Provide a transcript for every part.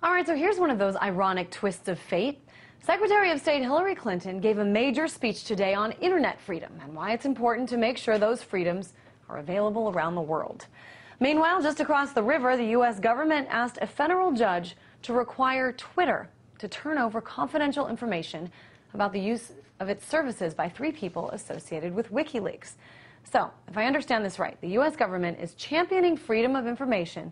All right, so here's one of those ironic twists of fate. Secretary of State Hillary Clinton gave a major speech today on internet freedom and why it's important to make sure those freedoms are available around the world. Meanwhile, just across the river, the U.S. government asked a federal judge to require Twitter to turn over confidential information about the use of its services by 3 people associated with WikiLeaks. So, if I understand this right, the U.S. government is championing freedom of information,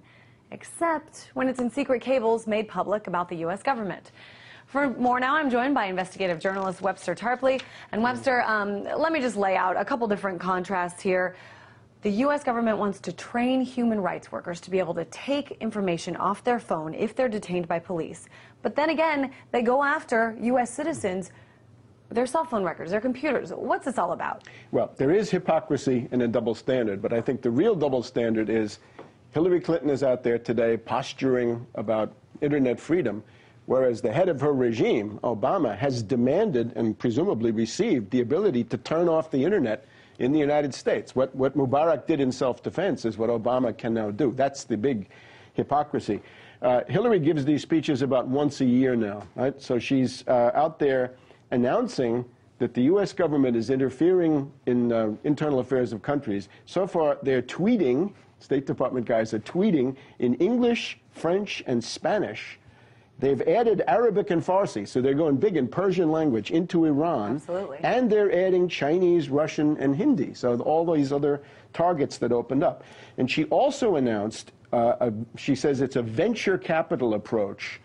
except when it's in secret cables made public about the U.S. government. For more now, I'm joined by investigative journalist Webster Tarpley. And Webster, let me just lay out a couple different contrasts here. The U.S. government wants to train human rights workers to be able to take information off their phone if they're detained by police. But then again, they go after U.S. citizens, their cell phone records, their computers. What's this all about? Well, there is hypocrisy and a double standard, but I think the real double standard is Hillary Clinton is out there today posturing about internet freedom, whereas the head of her regime, Obama, has demanded and presumably received the ability to turn off the internet in the United States. What Mubarak did in self-defense is what Obama can now do. That's the big hypocrisy. Hillary gives these speeches about once a year now, right? So she's out there announcing that the U.S. government is interfering in internal affairs of countries. So far, they're tweeting, State Department guys are tweeting in English, French, and Spanish. They've added Arabic and Farsi, so they're going big in Persian language into Iran. Absolutely. And they're adding Chinese, Russian, and Hindi, so all these other targets that opened up. And she also announced, she says it's a venture capital approach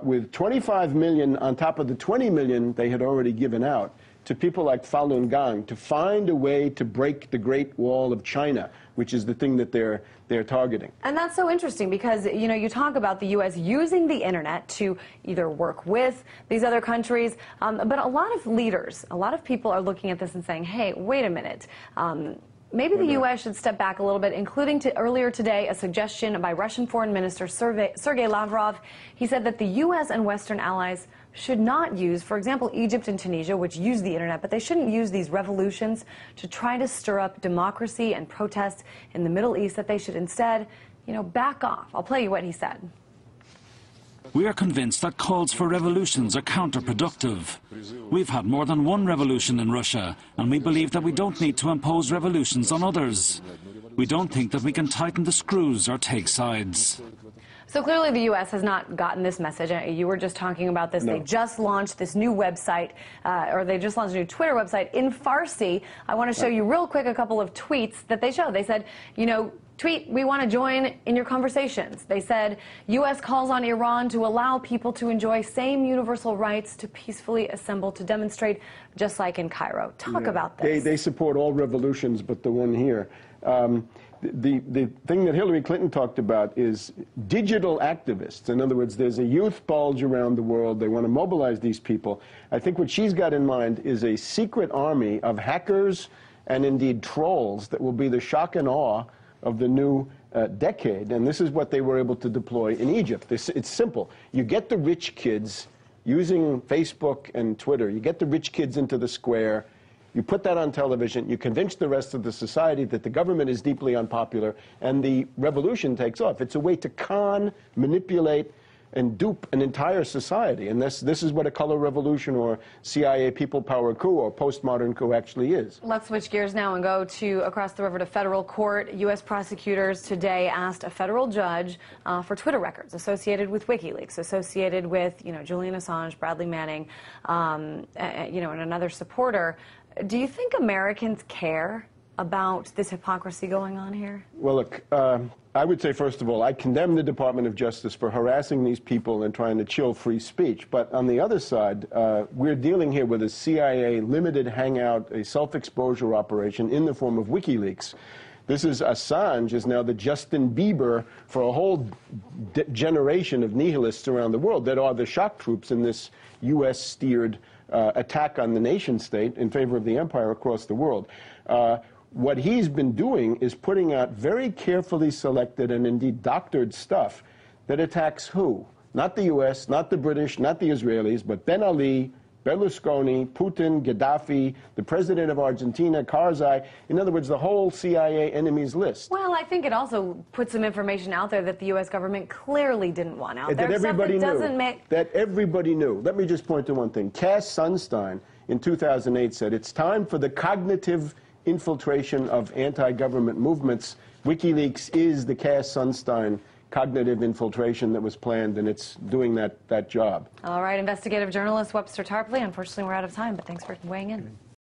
with 25 million on top of the 20 million they had already given out to people like Falun Gong to find a way to break the Great Wall of China, which is the thing that they're targeting. And that's so interesting because, you know, you talk about the U.S. using the internet to either work with these other countries, but a lot of leaders, a lot of people are looking at this and saying, hey, wait a minute. Maybe the U.S. should step back a little bit, including earlier today a suggestion by Russian Foreign Minister Sergei Lavrov. He said that the U.S. and Western allies should not use, for example, Egypt and Tunisia, which use the internet, but they shouldn't use these revolutions to try to stir up democracy and protest in the Middle East, that they should instead, you know, back off. I'll play you what he said. We are convinced that calls for revolutions are counterproductive. We've had more than one revolution in Russia, and we believe that we don't need to impose revolutions on others. We don't think that we can tighten the screws or take sides. So clearly the U.S. has not gotten this message. You were just talking about this. No. They just launched this new website, or they just launched a new Twitter website in Farsi. I want to show you real quick a couple of tweets that they showed. They said, you know, tweet, we want to join in your conversations. They said, U.S. calls on Iran to allow people to enjoy same universal rights to peacefully assemble to demonstrate, just like in Cairo. Talk about this. They support all revolutions but the one here. The thing that Hillary Clinton talked about is digital activists. In other words, there's a youth bulge around the world. They want to mobilize these people. I think what she's got in mind is a secret army of hackers and indeed trolls that will be the shock and awe of the new decade. And this is what they were able to deploy in Egypt. It's simple. You get the rich kids using Facebook and Twitter. You get the rich kids into the square. You put that on television, you convince the rest of the society that the government is deeply unpopular, and the revolution takes off. It's a way to con, manipulate, and dupe an entire society. And this is what a color revolution or CIA people power coup or postmodern coup actually is. Let's switch gears now and go to across the river to federal court. U.S. prosecutors today asked a federal judge for Twitter records associated with WikiLeaks, associated with, you know, Julian Assange, Bradley Manning, you know, and another supporter. Do you think Americans care about this hypocrisy going on here? Well, look, I would say, first of all, I condemn the Department of Justice for harassing these people and trying to chill free speech. But on the other side, we're dealing here with a CIA limited hangout, a self-exposure operation in the form of WikiLeaks. This is Assange is now the Justin Bieber for a whole generation of nihilists around the world that are the shock troops in this U.S.-steered attack on the nation state in favor of the empire across the world. What he's been doing is putting out very carefully selected and indeed doctored stuff that attacks who? Not the U.S., not the British, not the Israelis, but Ben Ali, Berlusconi, Putin, Gaddafi, the president of Argentina, Karzai. In other words, the whole CIA enemies list. Well, I think it also put some information out there that the U.S. government clearly didn't want out there. That everybody knew. That everybody knew. Let me just point to one thing. Cass Sunstein in 2008 said, it's time for the cognitive infiltration of anti-government movements. WikiLeaks is the Cass Sunstein cognitive infiltration that was planned, and it's doing that job. All right, investigative journalist Webster Tarpley. Unfortunately, we're out of time, but thanks for weighing in.